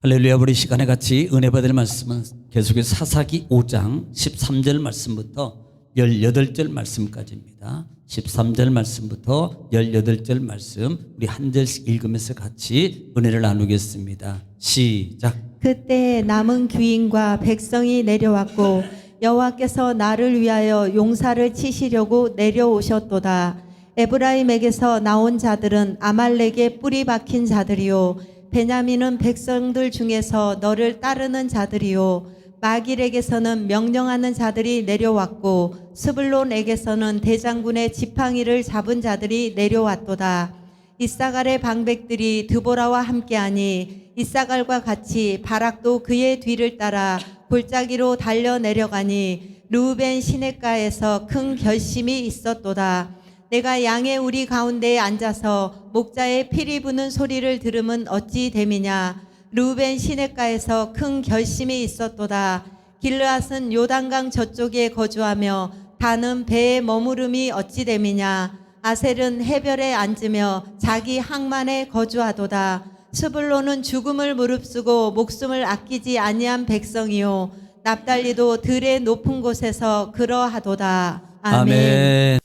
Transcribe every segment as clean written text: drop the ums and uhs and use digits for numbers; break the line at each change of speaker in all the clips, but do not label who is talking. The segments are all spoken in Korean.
할렐루야. 우리 시간에 같이 은혜 받을 말씀은 계속해서 사사기 5장 13절 말씀부터 18절 말씀까지입니다. 13절 말씀부터 18절 말씀 우리 한 절씩 읽으면서 같이 은혜를 나누겠습니다. 시작.
그때 남은 귀인과 백성이 내려왔고 여호와께서 나를 위하여 용사를 치시려고 내려오셨도다. 에브라임에게서 나온 자들은 아말렉의 뿌리 박힌 자들이요 베냐민은 백성들 중에서 너를 따르는 자들이요 마길에게서는 명령하는 자들이 내려왔고 스불론에게서는 대장군의 지팡이를 잡은 자들이 내려왔도다. 이사갈의 방백들이 드보라와 함께하니 이사갈과 같이 바락도 그의 뒤를 따라 골짜기로 달려 내려가니 르우벤 시냇가에서 큰 결심이 있었도다. 내가 양의 우리 가운데에 앉아서 목자의 피리 부는 소리를 들으면 어찌 됨이냐. 르우벤 시냇가에서 큰 결심이 있었도다. 길르앗은 요단강 저쪽에 거주하며 단은 배에 머무름이 어찌 됨이냐. 아셀은 해변에 앉으며 자기 항만에 거주하도다. 스불론은 죽음을 무릅쓰고 목숨을 아끼지 아니한 백성이요 납달리도 들의 높은 곳에서 그러하도다. 아멘.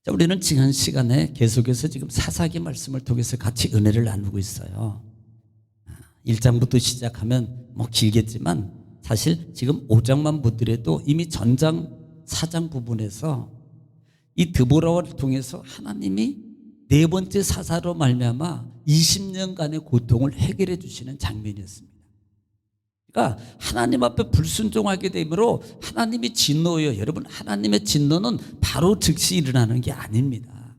자, 우리는 지난 시간에 계속해서 지금 사사기 말씀을 통해서 같이 은혜를 나누고 있어요. 1장부터 시작하면 뭐 길겠지만 사실 지금 5장만 보더라도 이미 전장 4장 부분에서 이 드보라를 통해서 하나님이 네 번째 사사로 말미암아 20년간의 고통을 해결해 주시는 장면이었습니다. 그러니까 하나님 앞에 불순종하게 되므로 하나님이 진노예요. 여러분, 하나님의 진노는 바로 즉시 일어나는 게 아닙니다.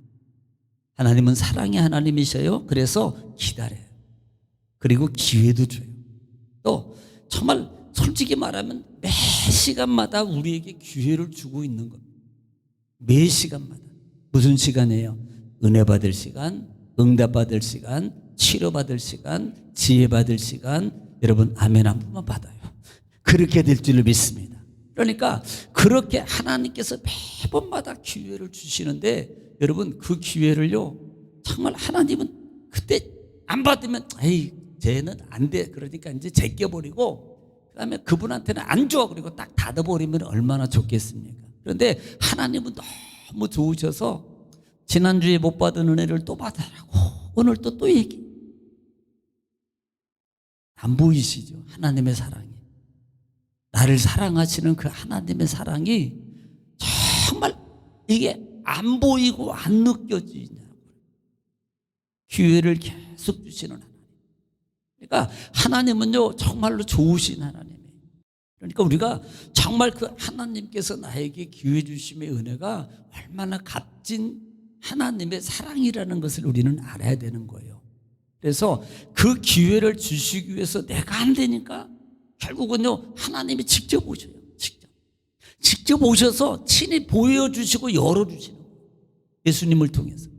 하나님은 사랑의 하나님이셔요. 그래서 기다려요. 그리고 기회도 줘요. 또 정말 솔직히 말하면 매 시간마다 우리에게 기회를 주고 있는 겁니다. 매 시간마다. 무슨 시간이에요? 은혜 받을 시간, 응답 받을 시간, 치료 받을 시간, 지혜 받을 시간. 여러분 아멘 한 번만 받아요. 그렇게 될 줄을 믿습니다. 그러니까 그렇게 하나님께서 매번마다 기회를 주시는데 여러분 그 기회를요 정말 하나님은 그때 안 받으면 에이 쟤는 안 돼. 그러니까 이제 제껴버리고 그다음에 그분한테는 안 줘. 그리고 딱 닫아버리면 얼마나 좋겠습니까? 그런데 하나님은 너무 좋으셔서 지난주에 못 받은 은혜를 또 받으라고 오늘 또 얘기. 안 보이시죠? 하나님의 사랑이. 나를 사랑하시는 그 하나님의 사랑이 정말 이게 안 보이고 안 느껴지냐고. 기회를 계속 주시는 하나님. 그러니까 하나님은요 정말로 좋으신 하나님이에요. 그러니까 우리가 정말 그 하나님께서 나에게 기회 주심의 은혜가 얼마나 값진 하나님의 사랑이라는 것을 우리는 알아야 되는 거예요. 그래서 그 기회를 주시기 위해서 내가 안 되니까 결국은요 하나님이 직접 오셔요. 직접 오셔서 친히 보여주시고 열어주시는 거예요. 예수님을 통해서.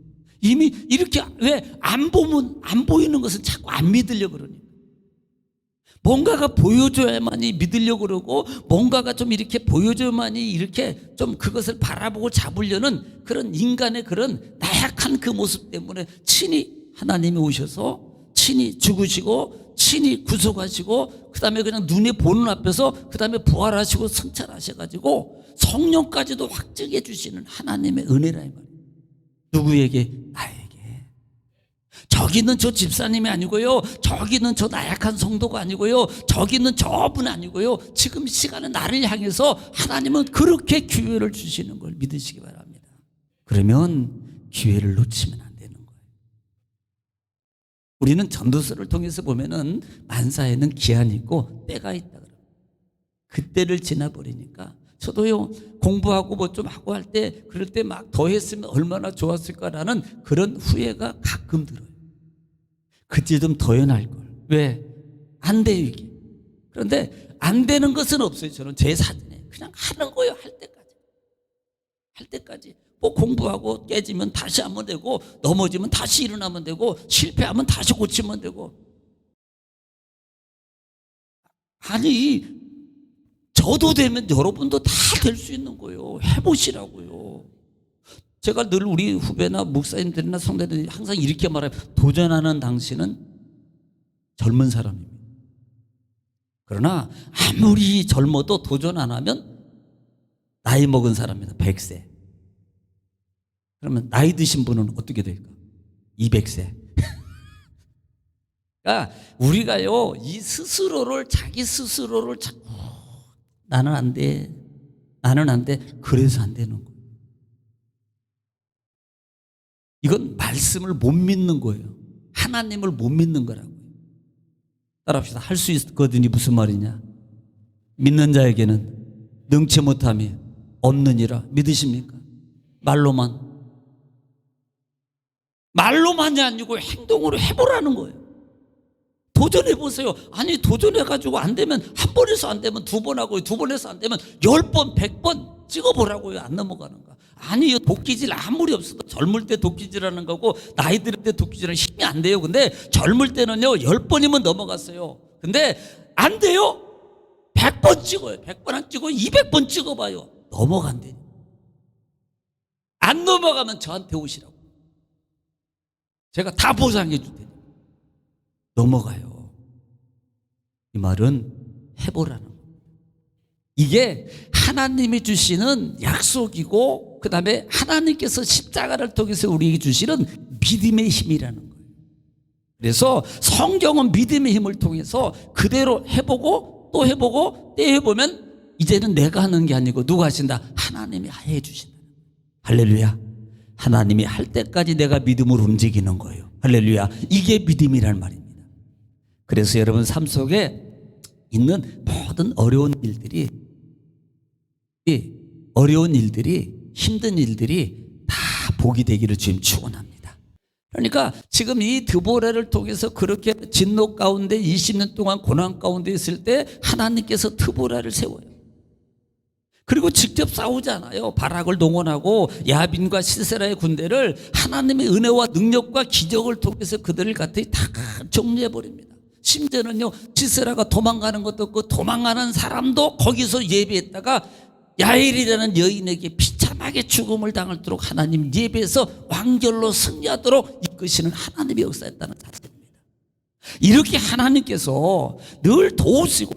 이미 이렇게 왜 안 보면 안 보이는 것은 자꾸 안 믿으려고 그러니까. 뭔가가 보여줘야만이 믿으려고 그러고 뭔가가 좀 이렇게 보여줘야만이 이렇게 좀 그것을 바라보고 잡으려는 그런 인간의 그런 나약한 그 모습 때문에 친히 하나님이 오셔서 친히 죽으시고 친히 구속하시고 그 다음에 그냥 눈에 보는 앞에서 그 다음에 부활하시고 성찰하셔가지고 성령까지도 확증해 주시는 하나님의 은혜라 이 말이에요. 누구에게? 나에게. 저기 있는 저 집사님이 아니고요. 저기 있는 저 나약한 성도가 아니고요. 저기 있는 저분 아니고요. 지금 시간에 나를 향해서 하나님은 그렇게 기회를 주시는 걸 믿으시기 바랍니다. 그러면 기회를 놓치면 안 되는 거예요. 우리는 전도서를 통해서 보면은 만사에는 기한이 있고 때가 있다 그래요. 그때를 지나버리니까 저도요 공부하고 뭐 좀 하고 할 때 그럴 때 막 더 했으면 얼마나 좋았을까라는 그런 후회가 가끔 들어요. 그때 좀 더 해놔야 걸. 왜? 안 돼요 이게. 그런데 안 되는 것은 없어요. 저는 제 사진에 그냥 하는 거예요. 할 때까지 뭐 공부하고 깨지면 다시 하면 되고 넘어지면 다시 일어나면 되고 실패하면 다시 고치면 되고. 아니 저도 되면 여러분도 다 될 수 있는 거예요. 해보시라고요. 제가 늘 우리 후배나 목사님들이나 성도들이 항상 이렇게 말해요. 도전하는 당신은 젊은 사람입니다. 그러나 아무리 젊어도 도전 안 하면 나이 먹은 사람입니다. 100세. 그러면 나이 드신 분은 어떻게 될까? 200세. 그러니까 우리가요, 이 스스로를, 자기 스스로를 자꾸 나는 안 돼, 나는 안 돼, 그래서 안 되는 거예요. 이건 말씀을 못 믿는 거예요. 하나님을 못 믿는 거라고요. 따라합시다. 할 수 있거든이 무슨 말이냐? 믿는 자에게는 능치 못함이 없느니라. 믿으십니까? 말로만이 아니고 행동으로 해보라는 거예요. 도전해보세요. 아니, 도전해가지고 안 되면 한 번에서 안 되면 두 번 하고요. 두 번에서 안 되면 10번, 100번 찍어보라고요. 안 넘어가는가? 아니, 도끼질 아무리 없어도 젊을 때 도끼질하는 거고 나이 들 때 도끼질은 힘이 안 돼요. 근데 젊을 때는요, 10번이면 넘어갔어요. 근데 안 돼요. 100번 찍어요. 100번 안 찍고 200번 찍어봐요. 넘어간대. 안 넘어가면 저한테 오시라고. 제가 다 보상해 줄 테니까. 넘어가요. 이 말은 해보라는 거예요. 이게 하나님이 주시는 약속이고, 그 다음에 하나님께서 십자가를 통해서 우리에게 주시는 믿음의 힘이라는 거예요. 그래서 성경은 믿음의 힘을 통해서 그대로 해보고 또 해보고 또 해보면 이제는 내가 하는 게 아니고 누가 하신다? 하나님이 해주신다. 할렐루야. 하나님이 할 때까지 내가 믿음으로 움직이는 거예요. 할렐루야. 이게 믿음이란 말입니다. 그래서 여러분 삶 속에 있는 모든 어려운 일들이, 힘든 일들이 다 복이 되기를 주님 축원합니다. 그러니까 지금 이 드보라를 통해서 그렇게 진노 가운데 20년 동안 고난 가운데 있을 때 하나님께서 드보라를 세워요. 그리고 직접 싸우지 않아요. 바락을 동원하고 야빈과 시세라의 군대를 하나님의 은혜와 능력과 기적을 통해서 그들을 갖다 다 정리해버립니다. 심지어는요, 시세라가 도망가는 것도 없고 도망가는 사람도 거기서 예배했다가 야엘이라는 여인에게 비참하게 죽음을 당할도록 하나님 예배에서 완결로 승리하도록 이끄시는 하나님의 역사였다는 사실입니다. 이렇게 하나님께서 늘 도우시고,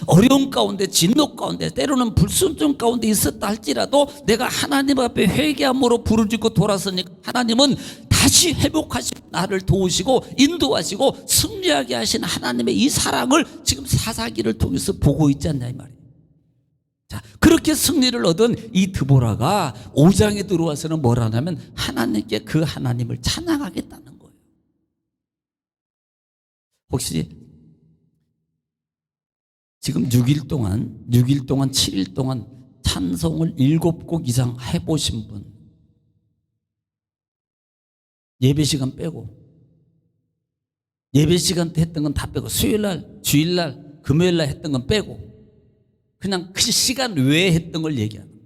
어려운 가운데, 진노 가운데, 때로는 불순종 가운데 있었다 할지라도 내가 하나님 앞에 회개함으로 부르짖고 돌아서니까 하나님은 다시 회복하시고 나를 도우시고 인도하시고 승리하게 하신 하나님의 이 사랑을 지금 사사기를 통해서 보고 있지 않냐 이 말이에요. 자, 그렇게 승리를 얻은 이 드보라가 5장에 들어와서는 뭘 하냐면 하나님께 그 하나님을 찬양하겠다는 거예요. 혹시 지금 6일 동안 7일 동안 찬송을 7곡 이상 해보신 분, 예배 시간 빼고, 예배 시간 때 했던 건 다 빼고, 수요일날, 주일날, 금요일날 했던 건 빼고 그냥 그 시간 외에 했던 걸 얘기하는 거예요.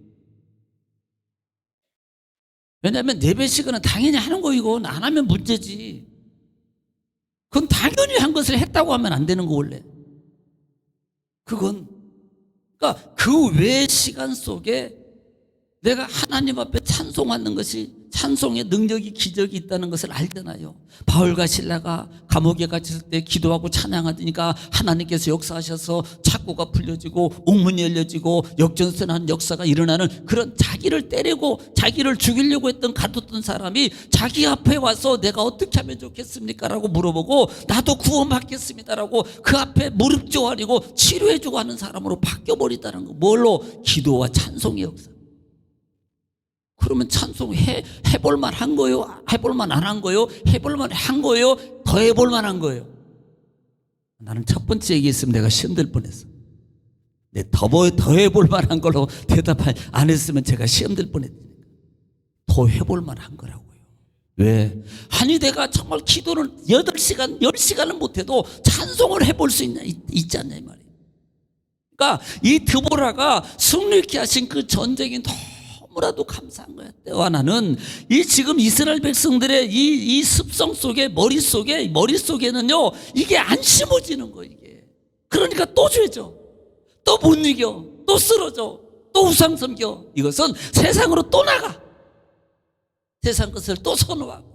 왜냐하면 예배 시간은 당연히 하는 거이고 안 하면 문제지. 그건 당연히 한 것을 했다고 하면 안 되는 거 원래. 그러니까 그 외의 시간 속에 내가 하나님 앞에 찬송하는 것이, 찬송의 능력이, 기적이 있다는 것을 알잖아요. 바울과 실라가 감옥에 갇혔을 때 기도하고 찬양하니까 하나님께서 역사하셔서 착고가 풀려지고 옥문이 열려지고 역전선하는 역사가 일어나는 그런, 자기를 때리고 자기를 죽이려고 했던 가뒀던 사람이 자기 앞에 와서 내가 어떻게 하면 좋겠습니까? 라고 물어보고 나도 구원받겠습니다라고 그 앞에 무릎 조아리고 치료해주고 하는 사람으로 바뀌어버리다는 거. 뭘로? 기도와 찬송의 역사. 그러면 찬송 해볼만 한 거요? 해볼만 안 한 거요? 해볼만 한 거요? 더 해볼만 한 거요? 나는 첫 번째 얘기했으면 내가 시험 들 뻔했어. 더 해볼만 한 걸로 대답 안 했으면 제가 시험 들 뻔했으니까. 더 해볼만 한 거라고요. 왜? 아니 내가 정말 기도를 8시간, 10시간을 못해도 찬송을 해볼 수 있지 않냐 이 말이에요. 그러니까 이 드보라가 승리케 하신 그 전쟁이 너무나도 감사한 거야. 때와 나는 이 지금 이스라엘 백성들의 이 습성 속에, 머릿속에는요 이게 안 심어지는 거예요. 이게. 그러니까 또 죄져, 또 못 이겨, 또 쓰러져, 또 우상 섬겨. 이것은 세상으로 또 나가, 세상 것을 또 선호하고,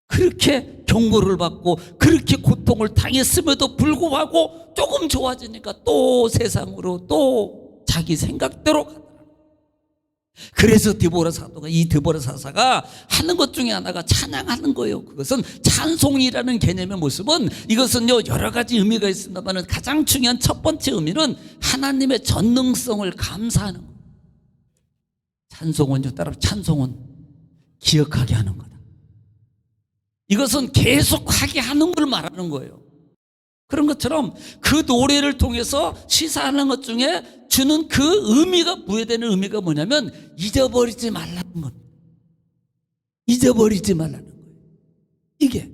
그렇게 경고를 받고 그렇게 고통을 당했음에도 불구하고 조금 좋아지니까 또 세상으로 또 자기 생각대로 가더라. 그래서 드보라 사도가, 이 드보라 사사가 하는 것 중에 하나가 찬양하는 거예요. 그것은 찬송이라는 개념의 모습은, 이것은요 여러 가지 의미가 있습니다만 가장 중요한 첫 번째 의미는 하나님의 전능성을 감사하는 거예요. 찬송은요, 따라 찬송은 기억하게 하는 거다. 이것은 계속하게 하는 걸 말하는 거예요. 그런 것처럼 그 노래를 통해서 시사하는 것 중에 주는 그 의미가, 부여되는 의미가 뭐냐면 잊어버리지 말라는 겁니다. 잊어버리지 말라는 거예요. 이게.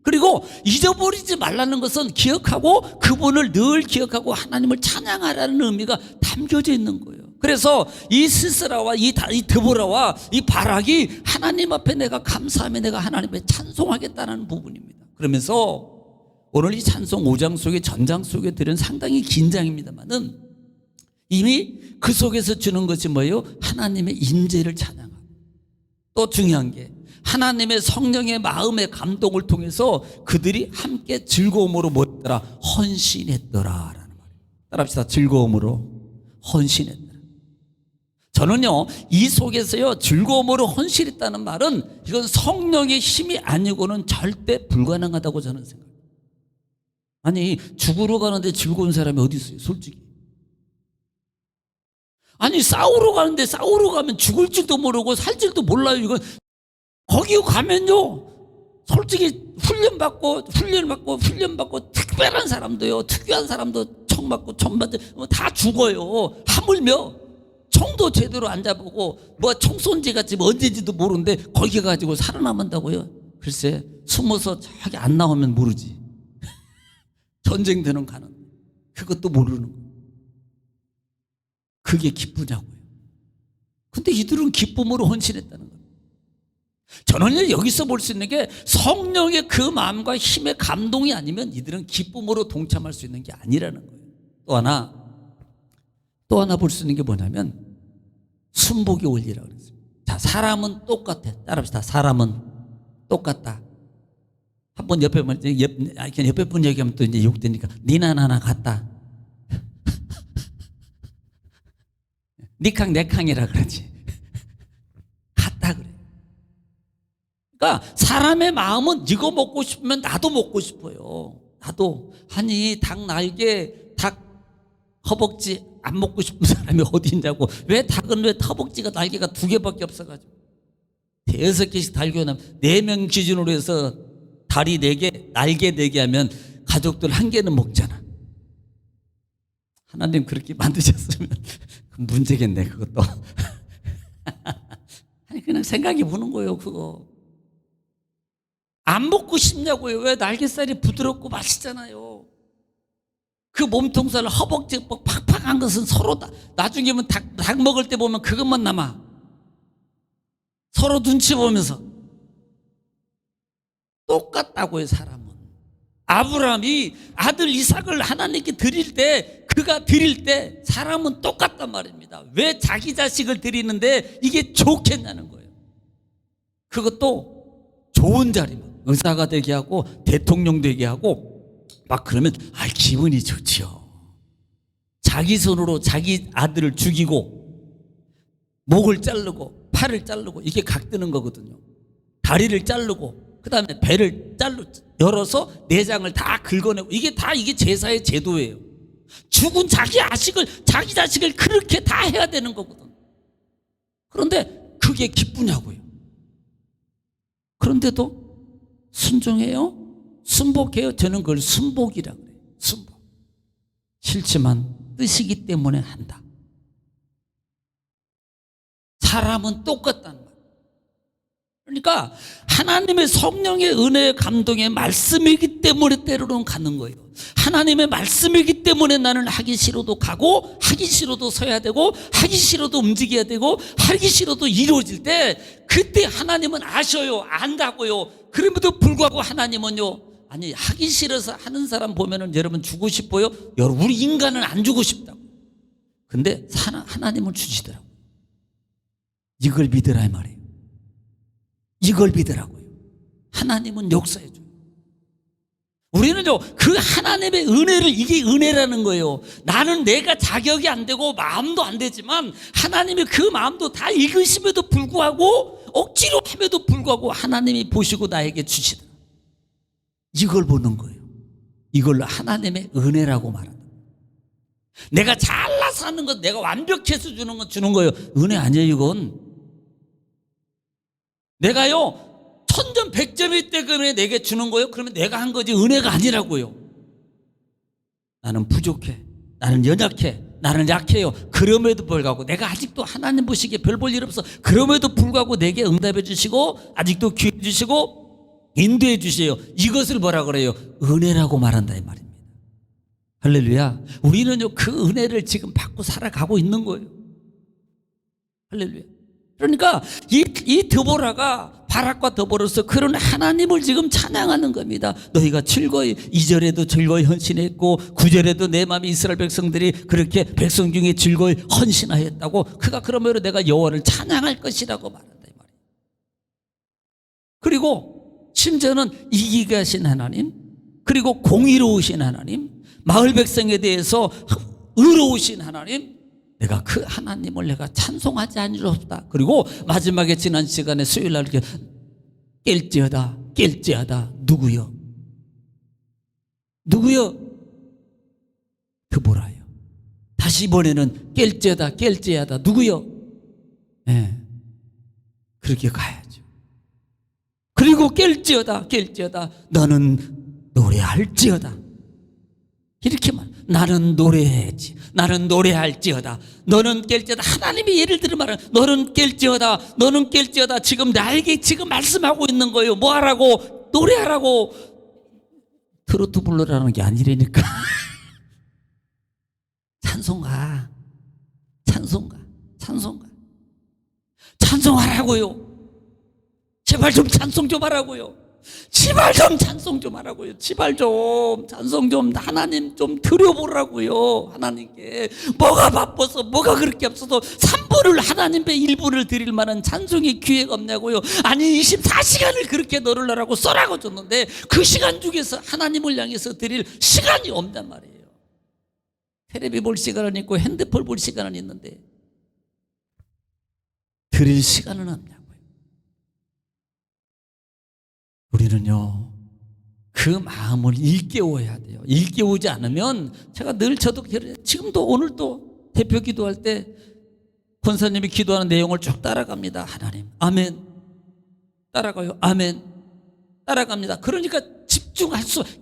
그리고 잊어버리지 말라는 것은 기억하고 그분을 늘 기억하고 하나님을 찬양하라는 의미가 담겨져 있는 거예요. 그래서 이 시스라와 이 드보라와 이 바락이 하나님 앞에 내가 감사하며 내가 하나님에 찬송하겠다는 부분입니다. 그러면서 오늘 이 찬송 5장 속의 전장 속에 들은 상당히 긴 장입니다만은 이미 그 속에서 주는 것이 뭐예요? 하나님의 임재를 찬양하고, 또 중요한 게 하나님의 성령의 마음의 감동을 통해서 그들이 함께 즐거움으로 뭐였더라? 헌신했더라 라는 말이에요. 따라합시다. 즐거움으로 헌신했더라. 저는요 이 속에서요 즐거움으로 헌신했다는 말은 이건 성령의 힘이 아니고는 절대 불가능하다고 저는 생각해요. 아니 죽으러 가는데 즐거운 사람이 어디 있어요? 솔직히. 아니 싸우러 가는데, 싸우러 가면 죽을 줄도 모르고 살 줄도 몰라요. 이건 거기 가면요 솔직히 훈련받고 특별한 사람도요, 특이한 사람도 총 맞고 총 맞고 다 죽어요. 하물며 총도 제대로 안 잡고 뭐 총 쏜 지가 지금 언제인지도 모르는데 거기 가지고 살아남는다고요? 글쎄 숨어서 저기 안 나오면 모르지. 전쟁되는 가는 그것도 모르는 거예요. 그게 기쁘냐고요. 근데 이들은 기쁨으로 헌신했다는 거예요. 저는 여기서 볼 수 있는 게 성령의 그 마음과 힘의 감동이 아니면 이들은 기쁨으로 동참할 수 있는 게 아니라는 거예요. 또 하나 볼 수 있는 게 뭐냐면 순복의 원리라고 그랬어요. 자, 사람은 똑같아. 따라합시다. 사람은 똑같다. 한번 옆에 분 얘기하면 또 이제 욕되니까 니나 나나 같다. 니캉 내캉이라 그러지. 같다 그래. 그러니까 사람의 마음은 이거 먹고 싶으면 나도 먹고 싶어요. 나도. 아니 닭 날개, 닭 허벅지 안 먹고 싶은 사람이 어디 있냐고. 왜 닭은 왜 허벅지가 날개가 2개밖에 없어가지고 6개씩 달겨나면 4명 기준으로 해서 다리 4개, 날개 4개 하면 가족들 1개는 먹잖아. 하나님 그렇게 만드셨으면 문제겠네 그것도. 아니 그냥 생각해 보는 거예요. 그거 안 먹고 싶냐고요. 왜? 날개살이 부드럽고 맛있잖아요. 그 몸통살 허벅지 팍팍한 것은 서로 나중에는 닭 먹을 때 보면 그것만 남아. 서로 눈치 보면서. 똑같다고요. 사람은. 아브라함이 아들 이삭을 하나님께 드릴 때, 그가 드릴 때 사람은 똑같단 말입니다. 왜 자기 자식을 드리는데 이게 좋겠냐는 거예요. 그것도 좋은 자리만. 의사가 되게 하고 대통령 되게 하고 막 그러면 기분이 좋지요. 자기 손으로 자기 아들을 죽이고 목을 자르고 팔을 자르고 이게 각드는 거거든요. 다리를 자르고 그 다음에 배를 열어서 내장을 다 긁어내고 이게 제사의 제도예요. 죽은 자기 자식을 그렇게 다 해야 되는 거거든. 그런데 그게 기쁘냐고요. 그런데도 순종해요? 순복해요? 저는 그걸 순복이라고 그래요. 순복. 싫지만 뜻이기 때문에 한다. 사람은 똑같다는 말. 그러니까 하나님의 성령의 은혜의 감동의 말씀이기 때문에 때로는 가는 거예요. 하나님의 말씀이기 때문에 나는 하기 싫어도 가고 하기 싫어도 서야 되고 하기 싫어도 움직여야 되고 하기 싫어도 이루어질 때 그때 하나님은 아셔요. 안다고요. 그럼에도 불구하고 하나님은요. 아니 하기 싫어서 하는 사람 보면은 여러분 주고 싶어요? 우리 인간은 안 주고 싶다고. 근데 하나님은 주시더라고요. 이걸 믿으라 이 말이에요. 이걸 믿으라고요. 하나님은 역사해 줘요. 우리는요, 그 하나님의 은혜를, 이게 은혜라는 거예요. 나는 내가 자격이 안 되고 마음도 안 되지만 하나님의 그 마음도 다 읽으심에도 불구하고 억지로 함에도 불구하고 하나님이 보시고 나에게 주시더라. 이걸 보는 거예요. 이걸 하나님의 은혜라고 말한다. 내가 잘나서 하는 것, 내가 완벽해서 주는 건 주는 거예요. 은혜 아니에요, 이건. 내가요, 1000점 100점일 때 그러면 내게 주는 거예요? 그러면 내가 한 거지 은혜가 아니라고요. 나는 부족해, 나는 연약해, 나는 약해요. 그럼에도 불구하고 내가 아직도 하나님 보시기에 별 볼 일 없어. 그럼에도 불구하고 내게 응답해 주시고 아직도 기회 주시고 인도해 주세요. 이것을 뭐라 그래요? 은혜라고 말한다 이 말입니다. 할렐루야. 우리는요, 그 은혜를 지금 받고 살아가고 있는 거예요. 할렐루야. 그러니까 이 드보라가 바락과 더불어서 그런 하나님을 지금 찬양하는 겁니다. 너희가 즐거이, 2절에도 즐거이 헌신했고 9절에도 내 마음이 이스라엘 백성들이 그렇게 백성 중에 즐거이 헌신하였다고, 그가 그러므로 내가 여호와를 찬양할 것이라고 말한다 이 말이에요. 그리고 심지어는 이기게 하신 하나님, 그리고 공의로우신 하나님, 마을 백성에 대해서 의로우신 하나님, 내가 그 하나님을 내가 찬송하지 아니로다. 그리고 마지막에 지난 시간에 수요일 날 이렇게 깰지어다 누구요? 드보라요. 다시 이번에는 깰지어다 누구요? 네. 그렇게 가야죠. 그리고 깰지어다 너는 노래할지어다. 이렇게 말. 나는 노래해야지. 나는 노래할지어다. 너는 깰지어다. 하나님이 예를 들어 말하는, 너는 깰지어다. 지금 나에게 지금 말씀하고 있는 거예요. 뭐 하라고? 노래하라고. 트로트 불러라는 게 아니라니까. 찬송하라고요. 제발 좀 찬송 좀 하라고요. 제발 좀 찬송 좀 하라고요. 제발 좀 찬송 좀 하나님 좀 드려보라고요. 하나님께 뭐가 바빠서 뭐가 그렇게 없어서 3분을 하나님께 1분을 드릴 만한 찬송의 기회가 없냐고요. 아니 24시간을 그렇게 너를 하라고 써라고 줬는데 그 시간 중에서 하나님을 향해서 드릴 시간이 없단 말이에요. 텔레비 볼 시간은 있고 핸드폰 볼 시간은 있는데 드릴 시간은 없냐고요. 우리는요, 그 마음을 일깨워야 돼요. 일깨우지 않으면, 제가 늘 저도 지금도 오늘도 대표 기도할 때 권사님이 기도하는 내용을 쭉 따라갑니다. 하나님, 아멘. 따라가요. 아멘. 따라갑니다. 그러니까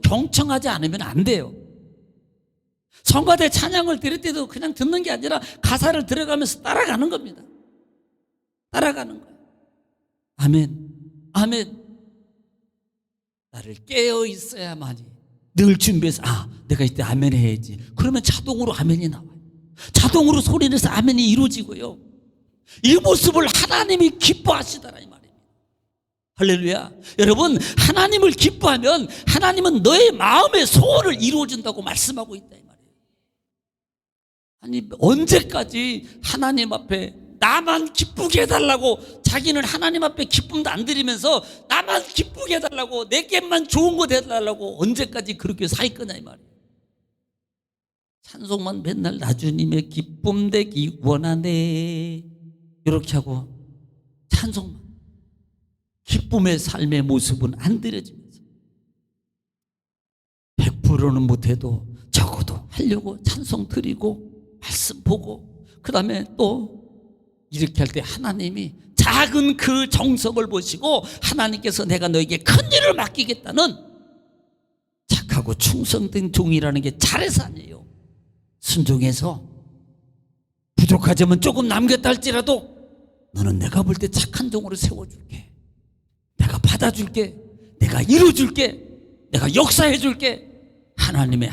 경청하지 않으면 안 돼요. 성가대 찬양을 드릴 때도 그냥 듣는 게 아니라 가사를 들어가면서 따라가는 겁니다. 따라가는 거예요. 아멘. 아멘. 나를 깨어 있어야만이 늘 준비해서 내가 이때 아멘 해야지. 그러면 자동으로 아멘이 나와요. 자동으로 소리내서 아멘이 이루어지고요. 이 모습을 하나님이 기뻐하시더라 이 말입니다. 할렐루야. 여러분, 하나님을 기뻐하면 하나님은 너의 마음의 소원을 이루어준다고 말씀하고 있다 이 말이에요. 아니 언제까지 하나님 앞에 나만 기쁘게 해달라고, 자기는 하나님 앞에 기쁨도 안 드리면서 나만 기쁘게 해달라고, 내게만 좋은 거 해달라고 언제까지 그렇게 살 거냐 이 말이에요. 찬송만 맨날 나 주님의 기쁨 되기 원하네 이렇게 하고 찬송만, 기쁨의 삶의 모습은 안 드려지면서 100%는 못해도 적어도 하려고 찬송 드리고 말씀 보고, 그 다음에 또 이렇게 할 때 하나님이 작은 그 정성을 보시고 하나님께서 내가 너에게 큰 일을 맡기겠다는 착하고 충성된 종이라는 게 잘해서 아니에요. 순종해서 부족하지만 조금 남겼다 할지라도 너는 내가 볼 때 착한 종으로 세워줄게. 내가 받아줄게. 내가 이루어줄게. 내가 역사해줄게. 하나님의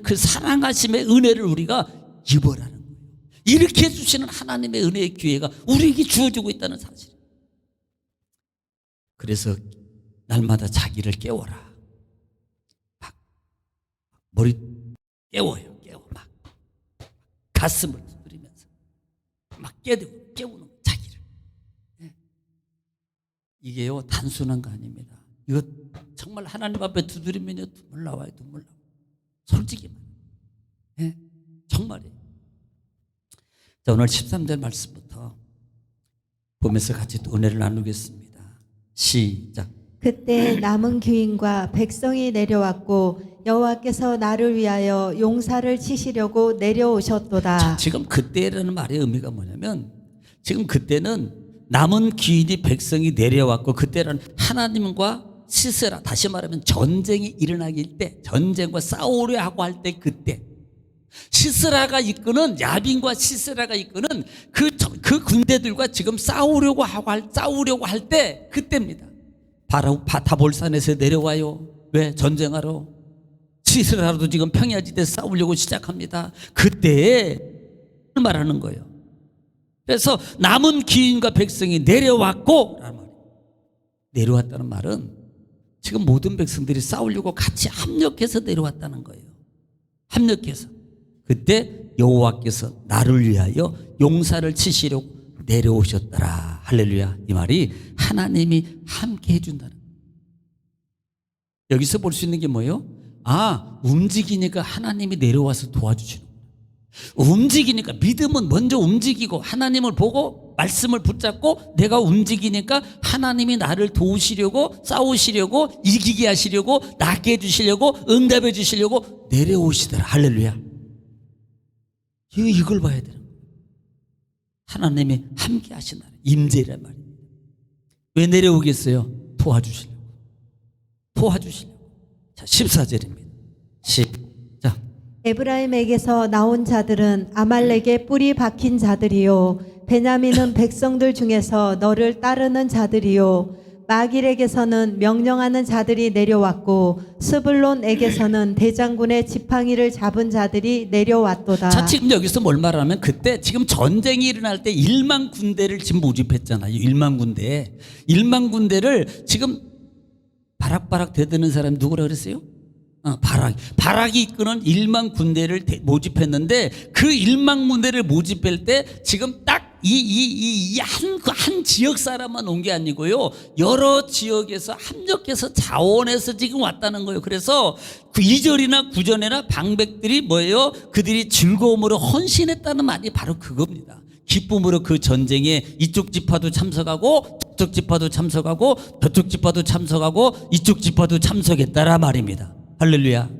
그 사랑하심의 은혜를 우리가 입어라는 거예요. 이렇게 해주시는 하나님의 은혜의 기회가 우리에게 주어지고 있다는 사실. 그래서 날마다 자기를 깨워라. 막 머리 깨워요. 막 가슴을 두드리면서 막 깨우는 자기를. 이게요 단순한 거 아닙니다. 이거 정말 하나님 앞에 두드리면 눈물 나와요. 눈물 나와. 솔직히 말해. 예? 정말이에요. 자, 오늘 13절 말씀부터 보면서 같이 또 은혜를 나누겠습니다. 시작.
그때 남은 귀인과 백성이 내려왔고 여호와께서 나를 위하여 용사를 치시려고 내려오셨도다.
자, 지금 그때라는 말의 의미가 뭐냐면 지금 그때는 남은 귀인이 백성이 내려왔고 그때는 하나님과 시스라, 다시 말하면 전쟁이 일어나길 때, 전쟁과 싸우려 하고 할 때 그때 시스라가 이끄는, 야빈과 시스라가 이끄는 그 군대들과 지금 싸우려고 할 때 그때입니다. 바로 바타볼산에서 내려와요. 왜? 전쟁하러. 시스라도 지금 평야지대에서 싸우려고 시작합니다. 그때에 말하는 거예요. 그래서 남은 귀인과 백성이 내려왔고 라는 말이에요. 내려왔다는 말은 지금 모든 백성들이 싸우려고 같이 합력해서 내려왔다는 거예요. 합력해서. 그때 여호와께서 나를 위하여 용사를 치시려고 내려오셨더라. 할렐루야. 이 말이 하나님이 함께 해준다는 거예요. 여기서 볼 수 있는 게 뭐예요? 아, 움직이니까 하나님이 내려와서 도와주시는 거예요. 움직이니까, 믿음은 먼저 움직이고 하나님을 보고 말씀을 붙잡고 내가 움직이니까 하나님이 나를 도우시려고, 싸우시려고, 이기게 하시려고, 낫게 해주시려고, 응답해 주시려고 내려오시더라. 할렐루야. 이걸 봐야 되는 거예요. 하나님이 함께 하신다. 임재란 말이에요. 왜 내려오겠어요? 도와주시려고. 자, 14절입니다. 시작.
에브라임에게서 나온 자들은 아말렉의 뿌리 박힌 자들이요 베냐민은 백성들 중에서 너를 따르는 자들이요 마길에게서는 명령하는 자들이 내려왔고 스불론에게서는 대장군의 지팡이를 잡은 자들이 내려왔도다.
자, 지금 여기서 뭘 말하면 그때 지금 전쟁이 일어날 때 1만 군대를 지금 모집했잖아요. 1만 군대. 1만 군대를 지금 바락바락 대드는 사람이 누구라 그랬어요? 바락이 이끄는 1만 군대를 모집했는데 그 1만 군대를 모집할 때 지금 딱 한 지역 사람만 온 게 아니고요. 여러 지역에서 합력해서 자원해서 지금 왔다는 거예요. 그래서 2절이나 9절이나 방백들이 뭐예요? 그들이 즐거움으로 헌신했다는 말이 바로 그겁니다. 기쁨으로 그 전쟁에 이쪽 지파도 참석하고 저쪽 지파도 참석하고 저쪽 지파도 참석하고 이쪽 지파도 참석했다라 말입니다. 할렐루야.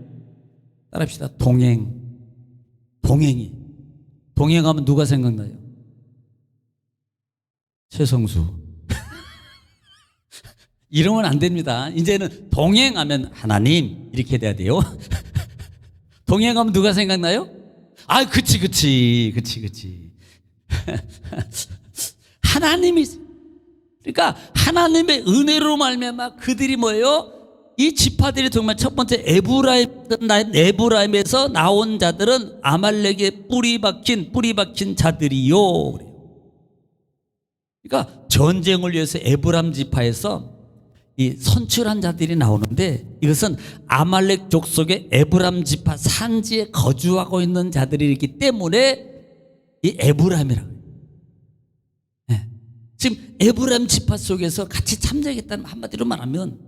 따라합시다. 동행하면 누가 생각나요? 최성수. 이러면 안 됩니다. 이제는 동행하면 하나님 이렇게 돼야 돼요. 동행하면 누가 생각나요? 아, 그치. 하나님이, 그러니까 하나님의 은혜로 말미암아 그들이 뭐예요? 이 지파들이 정말 첫 번째 에브라임에서 나온 자들은 아말렉의 뿌리 박힌 자들이요. 그러니까 전쟁을 위해서 에브라임 지파에서 이 선출한 자들이 나오는데 이것은 아말렉 족속의 에브라임 지파 산지에 거주하고 있는 자들이기 때문에 이 에브라임이라고 해요. 네. 지금 에브라임 지파 속에서 같이 참여했다는 한마디로 말하면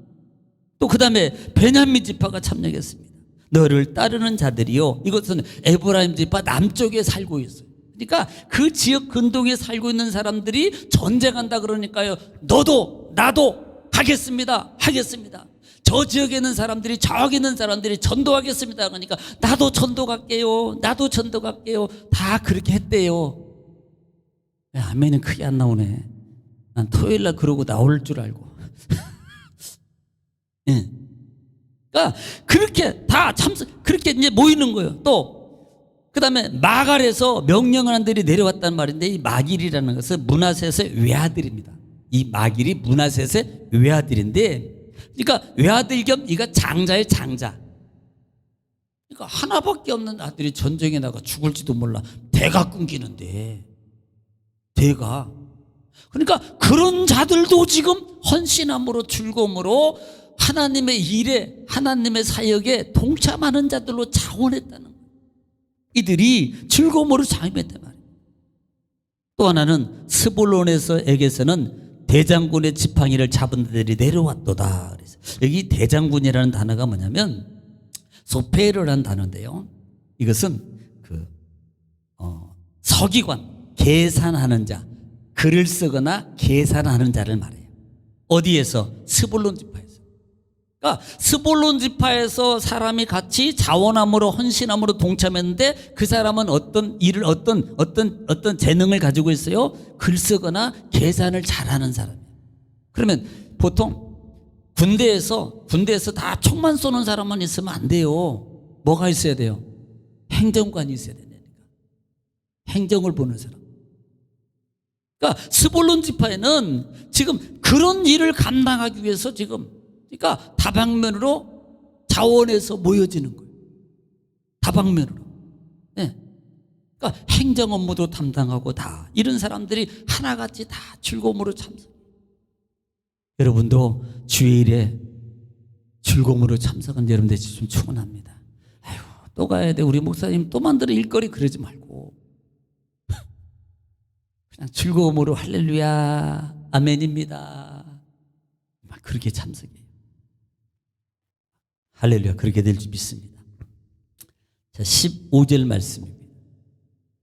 또 그 다음에 베냐민 지파가 참여했습니다. 너를 따르는 자들이요. 이것은 에브라임 지파 남쪽에 살고 있어요. 그러니까 그 지역 근동에 살고 있는 사람들이 전쟁한다 그러니까요. 너도 나도 하겠습니다. 저 지역에 있는 사람들이 저기 있는 사람들이 전도하겠습니다. 그러니까 나도 전도 갈게요. 다 그렇게 했대요. 아멘은 크게 안 나오네. 난 토요일날 그러고 나올 줄 알고. 예. 그러니까 그렇게 다 그렇게 이제 모이는 거예요. 또 그 다음에 마갈에서 명령하는 들이 내려왔단 말인데 이 마길이라는 것은 므낫셋의 외아들입니다. 이 마길이 므낫셋의 외아들인데 그러니까 외아들 겸 이가 장자의 장자. 그러니까 하나밖에 없는 아들이 전쟁에 나가 죽을지도 몰라. 대가 끊기는데 대가. 그러니까 그런 자들도 지금 헌신함으로 즐거움으로 하나님의 일에 하나님의 사역에 동참하는 자들로 자원했다는 거예요. 이들이 즐거움으로 자임했단 말이에요. 또 하나는 스불론에서에게서는 대장군의 지팡이를 잡은 자들이 내려왔도다. 그래서 여기 대장군이라는 단어가 뭐냐면 소페르라는 단어인데요. 이것은 서기관, 계산하는 자, 글을 쓰거나 계산하는 자를 말해요. 어디에서? 스불론 지파에서. 그러니까 스불론 지파에서 사람이 같이 자원함으로 헌신함으로 동참했는데 그 사람은 어떤 일을 어떤 재능을 가지고 있어요? 글 쓰거나 계산을 잘하는 사람이에요. 그러면 보통 군대에서 다 총만 쏘는 사람만 있으면 안 돼요. 뭐가 있어야 돼요? 행정관이 있어야 되니까. 행정을 보는 사람. 그러니까 스불론 지파에는 지금 그런 일을 감당하기 위해서 그러니까 다방면으로 자원해서 모여지는 거예요. 다방면으로. 네. 그러니까 행정 업무도 담당하고 다 이런 사람들이 하나같이 다 즐거움으로 참석. 여러분도 주일에 즐거움으로 참석한 여러분 되시면 충분합니다. 아유, 또 가야 돼. 우리 목사님 또 만들어 일거리 그러지 말고 그냥 즐거움으로 할렐루야 아멘입니다. 막 그렇게 참석해요. 할렐루야 그렇게 될 줄 믿습니다. 자, 15절 말씀입니다.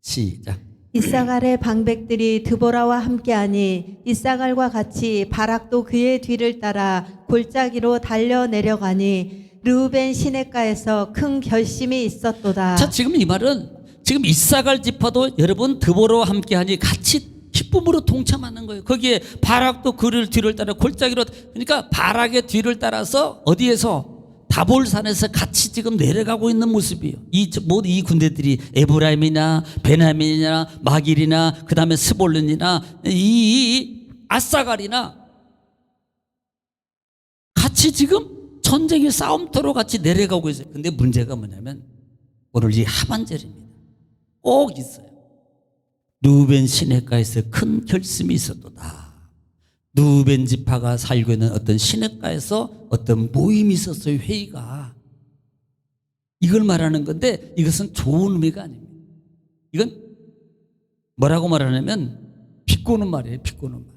시작.
이사갈의 방백들이 드보라와 함께하니 이사갈과 같이 바락도 그의 뒤를 따라 골짜기로 달려 내려가니 르우벤 시냇가에서 큰 결심이 있었도다.
자, 지금 이 말은 지금 이사갈 지파도 여러분 드보라와 함께하니 같이 기쁨으로 동참하는 거예요. 거기에 바락도 그를 뒤를 따라 골짜기로, 그러니까 바락의 뒤를 따라서 어디에서? 다볼산에서 같이 지금 내려가고 있는 모습이에요. 이 군대들이 에브라임이나 베냐민이나 마길이나 그 다음에 스볼론이나 이 아사갈이나 같이 지금 전쟁의 싸움터로 같이 내려가고 있어요. 근데 문제가 뭐냐면 오늘 이 하반절입니다. 꼭 있어요. 르우벤 시냇가에서 큰 결심이 있었도다. 르우벤 지파가 살고 있는 어떤 시냇가에서 어떤 모임이 있었어요. 회의가. 이걸 말하는 건데 이것은 좋은 의미가 아닙니다. 이건 뭐라고 말하냐면 비꼬는 말이에요. 비꼬는 말.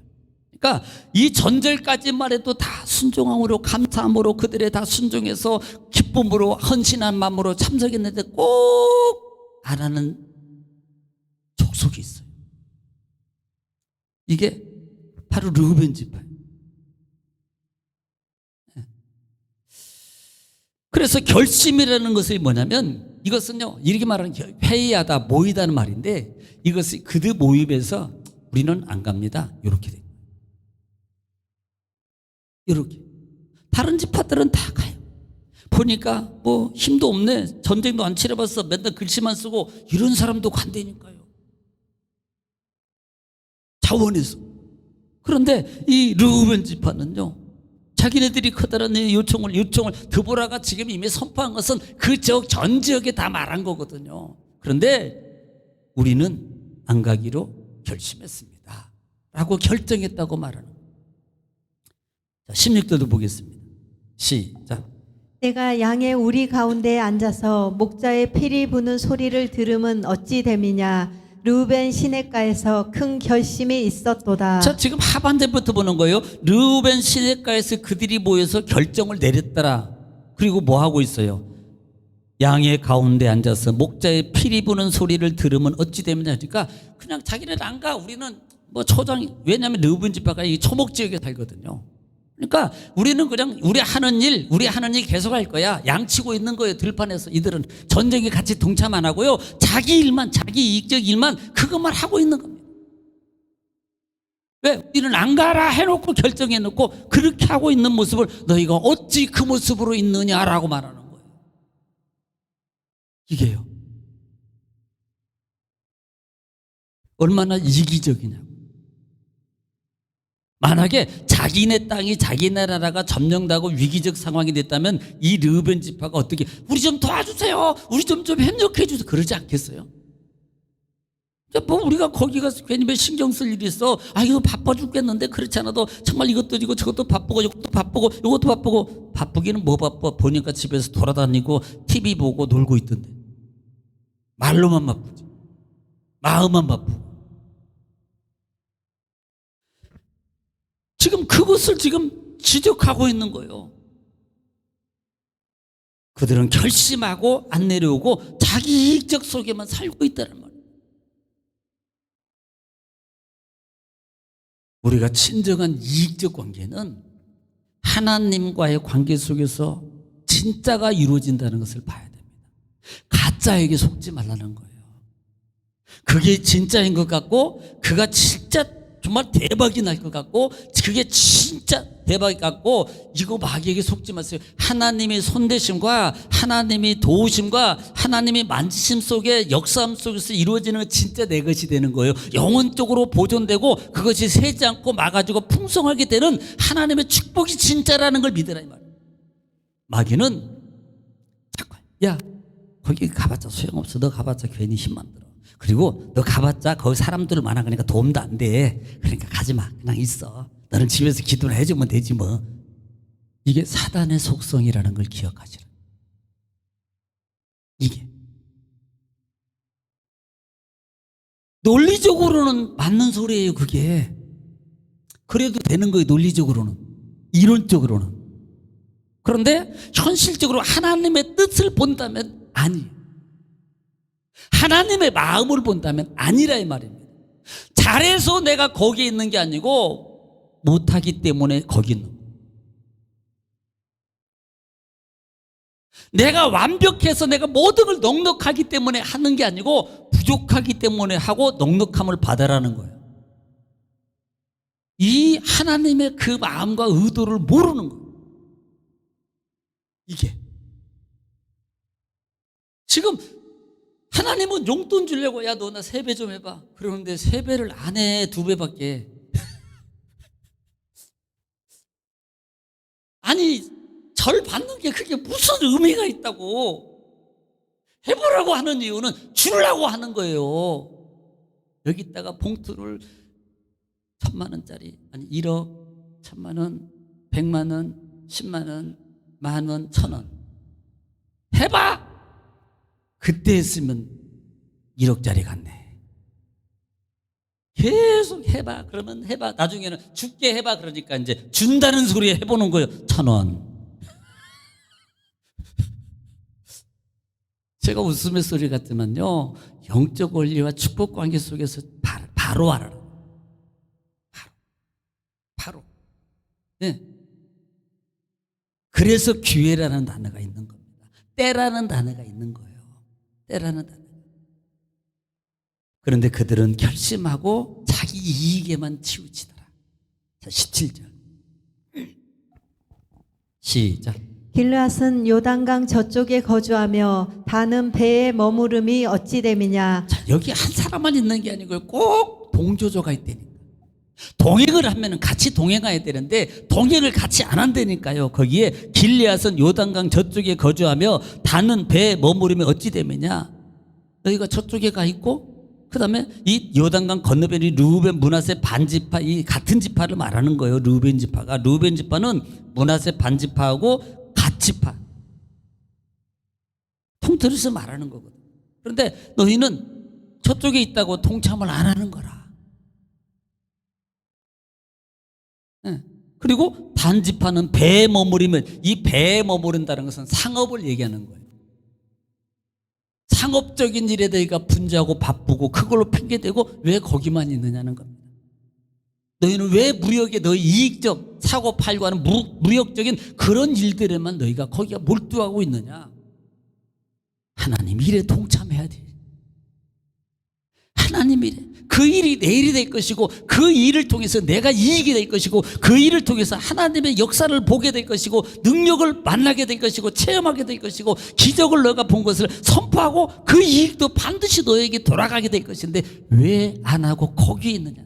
그러니까 이 전절까지만 해도 다 순종함으로 감사함으로 그들의 다 순종해서 기쁨으로 헌신한 마음으로 참석했는데 꼭 안 하는 족속이 있어요. 이게 바로 르우벤 지파예요. 그래서 결심이라는 것이 뭐냐면 이것은요 이렇게 말하는 회의하다 모이다는 말인데 이것이 그들 모임에서 우리는 안 갑니다. 이렇게 돼요. 이렇게 다른 지파들은 다 가요. 보니까 뭐 힘도 없네. 전쟁도 안 치러봤어. 맨날 글씨만 쓰고 이런 사람도 간다니까요. 자원해서. 그런데 이 르우벤 지파는요 자기네들이 커다란 요청을 드보라가 지금 이미 선포한 것은 전 지역에 다 말한 거거든요. 그런데 우리는 안 가기로 결심했습니다 라고 결정했다고 말하는 거예요. 자, 16절도 보겠습니다. 시작.
내가 양의 우리 가운데에 앉아서 목자의 피리 부는 소리를 들으면 어찌 됨이냐. 르우벤 시냇가에서 큰 결심이 있었도다.
자, 지금 하반절부터 보는 거예요. 르우벤 시냇가에서 그들이 모여서 결정을 내렸더라. 그리고 뭐 하고 있어요? 양의 가운데 앉아서 목자의 피리 부는 소리를 들으면 어찌 되느냐. 그러니까 그냥 자기네는 안 가. 우리는 뭐 왜냐하면 르우벤 지파가 이 초목 지역에 살거든요. 그러니까 우리는 그냥 우리 하는 일 계속 할 거야. 양치고 있는 거예요. 들판에서. 이들은 전쟁에 같이 동참 안 하고요. 자기 이익적 일만 그것만 하고 있는 겁니다. 왜? 우리는 안 가라 해놓고 결정해놓고 그렇게 하고 있는 모습을 너희가 어찌 그 모습으로 있느냐라고 말하는 거예요. 이게요. 얼마나 이기적이냐고. 만약에 자기네 땅이 자기네 나라가 점령되고 위기적 상황이 됐다면 이 르우벤 지파가 어떻게 우리 좀 도와주세요. 우리 좀 협력해 주세요. 그러지 않겠어요? 뭐 우리가 거기 가서 괜히 왜 신경 쓸 일이 있어. 이거 바빠 죽겠는데 그렇지 않아도 정말 이것도 이거 저것도 바쁘고 이것도 바쁘고 이것도 바쁘고. 바쁘기는 뭐 바빠. 보니까 집에서 돌아다니고 TV 보고 놀고 있던데. 말로만 바쁘지. 마음만 바쁘고. 지금 그것을 지금 지적하고 있는 거예요. 그들은 결심하고 안 내려오고 자기 이익적 속에만 살고 있다는 말이에요. 우리가 진정한 이익적 관계는 하나님과의 관계 속에서 진짜가 이루어진다는 것을 봐야 됩니다. 가짜에게 속지 말라는 거예요. 그게 진짜인 것 같고, 그가 진짜 정말 대박이 날 것 같고, 그게 진짜 대박이 같고, 이거 마귀에게 속지 마세요. 하나님의 손대심과 하나님의 도우심과 하나님의 만지심 속에, 역사함 속에서 이루어지는 건 진짜 내 것이 되는 거예요. 영혼적으로 보존되고 그것이 새지 않고 막아지고 풍성하게 되는 하나님의 축복이 진짜라는 걸 믿으라 이 말이에요. 마귀는 잠깐, 야 거기 가봤자 소용없어. 너 가봤자 괜히 힘만 들어. 그리고 너 가봤자 거기 사람들 많아. 그러니까 도움도 안 돼. 그러니까 가지 마. 그냥 있어. 너는 집에서 기도를 해주면 되지 뭐. 이게 사단의 속성이라는 걸 기억하시라. 이게 논리적으로는 맞는 소리예요. 그게 그래도 되는 거예요. 논리적으로는, 이론적으로는. 그런데 현실적으로 하나님의 뜻을 본다면 아니에요. 하나님의 마음을 본다면 아니라 이 말입니다. 잘해서 내가 거기에 있는 게 아니고 못하기 때문에 거기 있는 거예요. 내가 완벽해서 내가 모든 걸 넉넉하기 때문에 하는 게 아니고 부족하기 때문에 하고 넉넉함을 받아라는 거예요. 이 하나님의 그 마음과 의도를 모르는 거예요. 이게 지금 하나님은 용돈 주려고, 야 너 나 3배 좀 해봐. 그러는데 3배를 안 해. 2배밖에. 아니 절 받는 게 그게 무슨 의미가 있다고. 해보라고 하는 이유는 주려고 하는 거예요. 여기다가 봉투를 1,000만 원짜리, 아니 1억, 1,000만 원, 100만 원, 10만 원, 10,000원, 1,000원 해봐. 그때 했으면 1억짜리 갔네. 계속 해봐. 그러면 해봐. 나중에는 죽게 해봐. 그러니까 이제 준다는 소리에 해보는 거예요. 1,000원. 제가 웃음의 소리 같지만요, 영적 원리와 축복 관계 속에서 바로 알아라. 바로. 네. 그래서 기회라는 단어가 있는 겁니다. 때라는 단어가 있는 거예요. 때라는 단어. 그런데 그들은 결심하고 자기 이익에만 치우치더라. 자, 17절 시작.
길르앗은 요단강 저쪽에 거주하며 다는 배에 머무름이 어찌 됨이냐.
자, 여기 한 사람만 있는 게 아니고요, 꼭 동조조가 있다니까. 동행을 하면 같이 동행해야 되는데 동행을 같이 안 한다니까요. 거기에 길르앗은 요단강 저쪽에 거주하며 다는 배에 머무르면 어찌 되느냐. 너희가 저쪽에 가 있고, 그 다음에 이 요단강 건너편이 르우벤, 므낫세, 반지파, 이 같은 지파를 말하는 거예요. 르우벤 지파가. 르우벤 지파는 므낫세 반지파하고 갓지파, 통틀어서 말하는 거거든. 그런데 너희는 저쪽에 있다고 동참을 안 하는 거라. 그리고 단지파는 배에 머무르면, 이 배에 머무른다는 것은 상업을 얘기하는 거예요. 상업적인 일에 너희가 분주하고 바쁘고 그걸로 핑계대고 왜 거기만 있느냐는 겁니다. 너희는 왜 무역에, 너희 이익적 사고 팔고 하는 무역적인 그런 일들에만 너희가 거기가 몰두하고 있느냐. 하나님 일에 동참해야 돼. 하나님 일에. 그 일이 내 일이 될 것이고, 그 일을 통해서 내가 이익이 될 것이고, 그 일을 통해서 하나님의 역사를 보게 될 것이고, 능력을 만나게 될 것이고, 체험하게 될 것이고, 기적을 너가 본 것을 선포하고 그 이익도 반드시 너에게 돌아가게 될 것인데 왜 안 하고 거기에 있느냐.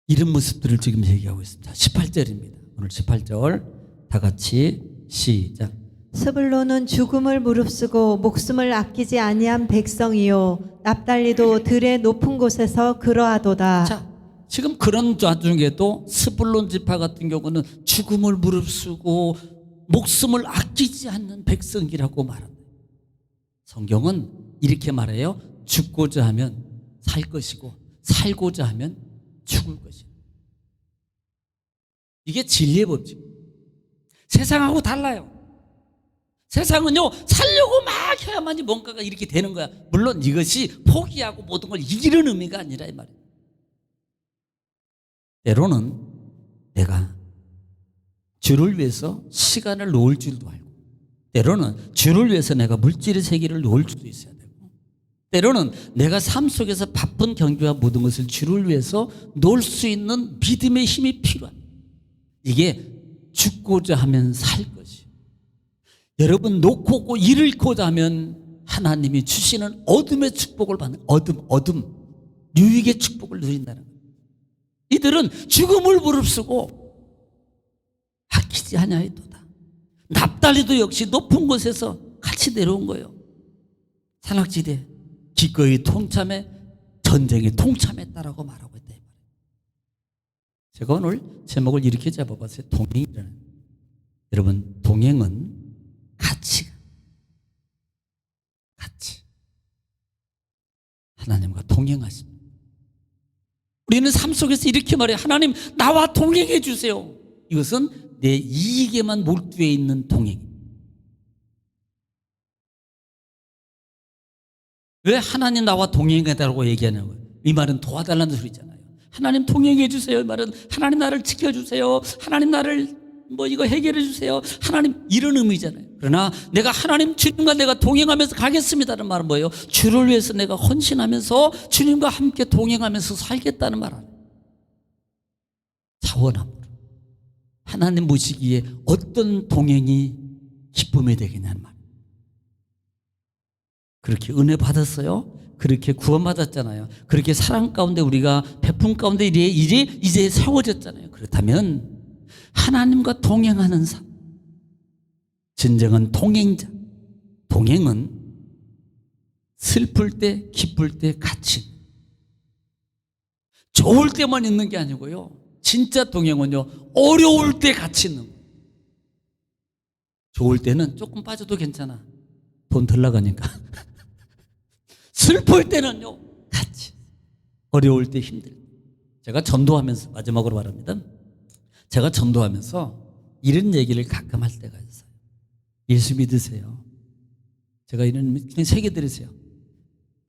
이런 모습들을 지금 얘기하고 있습니다. 18절입니다. 오늘 18절 다 같이 시작.
스불론은 죽음을 무릅쓰고 목숨을 아끼지 아니한 백성이요 납달리도 들의 높은 곳에서 그러하도다.
자, 지금 그런 와중에도 스불론 지파 같은 경우는 죽음을 무릅쓰고 목숨을 아끼지 않는 백성이라고 말합니다. 성경은 이렇게 말해요. 죽고자 하면 살 것이고 살고자 하면 죽을 것이다. 이게 진리의 법칙. 세상하고 달라요. 세상은요, 살려고 막 해야만이 뭔가가 이렇게 되는 거야. 물론 이것이 포기하고 모든 걸 이기는 의미가 아니라 이 말이에요. 때로는 내가 주를 위해서 시간을 놓을 줄도 알고, 때로는 주를 위해서 내가 물질의 세계를 놓을 수도 있어야 되고, 때로는 내가 삶 속에서 바쁜 경기와 모든 것을 주를 위해서 놓을 수 있는 믿음의 힘이 필요합니다. 이게 죽고자 하면 살 것이. 여러분 놓고 잃고자 하면 하나님이 주시는 어둠의 축복을 받는 어둠 유익의 축복을 누린다는 거예요. 이들은 죽음을 무릅쓰고 아끼지 아니하였도다. 납달리도 역시 높은 곳에서 같이 내려온 거예요. 산악지대 기꺼이 통참해 전쟁에 통참했다라고 말하고 있다. 제가 오늘 제목을 이렇게 잡아봤어요. 동행이라는. 여러분, 동행은 같이 하나님과 동행하십니다. 우리는 삶 속에서 이렇게 말해요. 하나님, 나와 동행해 주세요. 이것은 내 이익에만 몰두해 있는 동행입니다. 왜 하나님 나와 동행해달라고 얘기하는 거예요? 이 말은 도와달라는 소리잖아요. 하나님 동행해 주세요. 이 말은 하나님 나를 지켜주세요. 하나님 나를 이거 해결해 주세요. 하나님, 이런 의미잖아요. 그러나 내가 하나님 주님과 내가 동행하면서 가겠습니다는 말은 뭐예요? 주를 위해서 내가 헌신하면서 주님과 함께 동행하면서 살겠다는 말 아니에요. 자원함으로 하나님 모시기에 어떤 동행이 기쁨이 되겠냐는 말. 그렇게 은혜 받았어요. 그렇게 구원받았잖아요. 그렇게 사랑 가운데 우리가 베품 가운데 이제 세워졌잖아요. 그렇다면 하나님과 동행하는 삶, 진정한 동행자. 동행은 슬플 때 기쁠 때 같이, 좋을 때만 있는 게 아니고요, 진짜 동행은요 어려울 때 같이 있는 거예요. 좋을 때는 조금 빠져도 괜찮아, 돈 덜 나가니까. 슬플 때는요 같이, 어려울 때 힘들. 제가 전도하면서, 마지막으로 말합니다, 제가 전도하면서 이런 얘기를 가끔 할 때가 있어요. 예수 믿으세요. 제가 이런, 그냥 새겨 드리세요.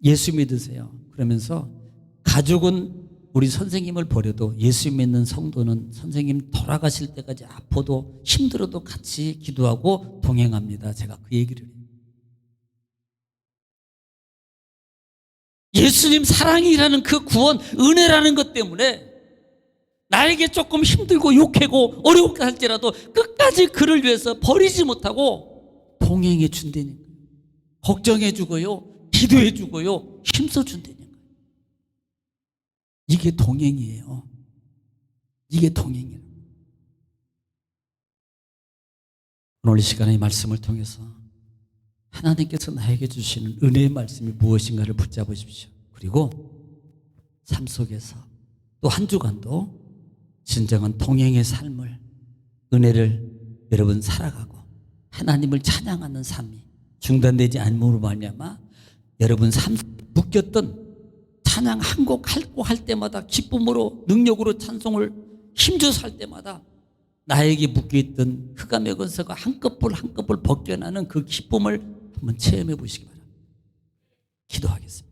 예수 믿으세요. 그러면서 가족은 우리 선생님을 버려도 예수 믿는 성도는 선생님 돌아가실 때까지 아파도 힘들어도 같이 기도하고 동행합니다. 제가 그 얘기를 해요. 예수님 사랑이라는 그 구원, 은혜라는 것 때문에 나에게 조금 힘들고 욕하고 어렵게 할지라도 끝까지 그를 위해서 버리지 못하고 동행해 준다는 거예요. 걱정해 주고요, 기도해 주고요, 힘써 준다는 거예요. 이게 동행이에요. 이게 동행이에요. 오늘 이 시간에 이 말씀을 통해서 하나님께서 나에게 주시는 은혜의 말씀이 무엇인가를 붙잡으십시오. 그리고 삶 속에서 또 한 주간도 진정한 동행의 삶을, 은혜를 여러분 살아가고 하나님을 찬양하는 삶이 중단되지 않음으로 말미암아 여러분 삶 묶였던 찬양 한 곡 할 때마다 기쁨으로, 능력으로 찬송을 힘줘서 할 때마다 나에게 묶여있던 흑암의 권세가 한꺼풀 한꺼풀 벗겨나는 그 기쁨을 한번 체험해 보시기 바랍니다. 기도하겠습니다.